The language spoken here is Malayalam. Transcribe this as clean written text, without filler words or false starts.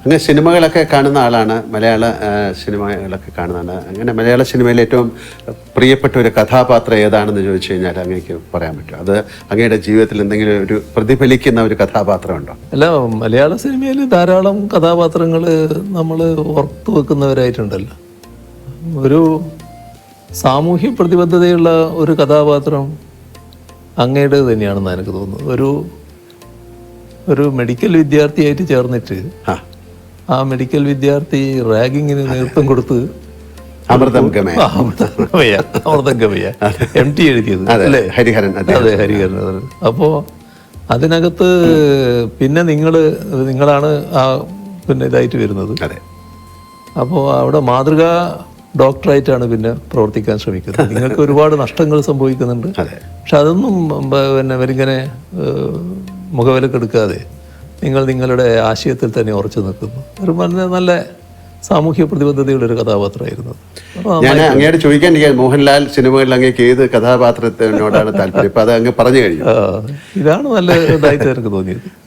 അങ്ങനെ സിനിമകളൊക്കെ കാണുന്ന ആളാണ്, മലയാള സിനിമകളൊക്കെ കാണുന്നതാണ്. അങ്ങനെ മലയാള സിനിമയിൽ ഏറ്റവും പ്രിയപ്പെട്ട ഒരു കഥാപാത്രം ഏതാണെന്ന് ചോദിച്ചു കഴിഞ്ഞാൽ അങ്ങേക്ക് പറയാൻ പറ്റും? അത് അങ്ങയുടെ ജീവിതത്തിൽ എന്തെങ്കിലും ഒരു പ്രതിഫലിക്കുന്ന ഒരു കഥാപാത്രമുണ്ടോ? അല്ല, മലയാള സിനിമയിൽ ധാരാളം കഥാപാത്രങ്ങൾ നമ്മൾ ഓർത്തു വെക്കുന്നവരായിട്ടുണ്ടല്ലോ. ഒരു സാമൂഹ്യ പ്രതിബദ്ധതയുള്ള ഒരു കഥാപാത്രം അങ്ങയുടെ തന്നെയാണെന്ന് എനിക്ക് തോന്നുന്നത്. ഒരു മെഡിക്കൽ വിദ്യാർത്ഥിയായിട്ട് ചേർന്നിട്ട് ആ മെഡിക്കൽ വിദ്യാർത്ഥി റാഗിങ്ങിന് നേതൃത്വം കൊടുത്ത് അമൃതം ഗമയ MT എഴുതിയത് അല്ലേ? ഹരിഹരൻ. അതെ, ഹരിഹരൻ. അപ്പോൾ അതിനകത്ത് പിന്നെ നിങ്ങളാണ് ആ പിന്നെ ഇതായിട്ട് വരുന്നത്. അതെ. അപ്പോൾ അവിടെ മാതൃകാ ഡോക്ടറായിട്ടാണ് പിന്നെ പ്രവർത്തിക്കാൻ ശ്രമിക്കുന്നത്. നിങ്ങൾക്ക് ഒരുപാട് നഷ്ടങ്ങൾ സംഭവിക്കുന്നുണ്ട്. പക്ഷെ അതൊന്നും പിന്നെ അവരിങ്ങനെ മുഖവിലക്കെടുക്കാതെ നിങ്ങൾ നിങ്ങളുടെ ആശയത്തിൽ തന്നെ ഉറച്ചു നിൽക്കുന്നു. ഒരു നല്ല സാമൂഹ്യ പ്രതിബദ്ധതയുള്ള ഒരു കഥാപാത്രമായിരുന്നു. ഞാൻ അങ്ങോട്ട് ചോദിക്കാൻ, മോഹൻലാൽ സിനിമകളിൽ അങ്ങേക്ക് ഏത് കഥാപാത്രത്തിനോടാണ് താല്പര്യം? ഇപ്പൊ അത് അങ്ങ് പറഞ്ഞു കഴിഞ്ഞു. ഇതാണ് നല്ല ഇതായിട്ട് എനിക്ക് തോന്നിയത്.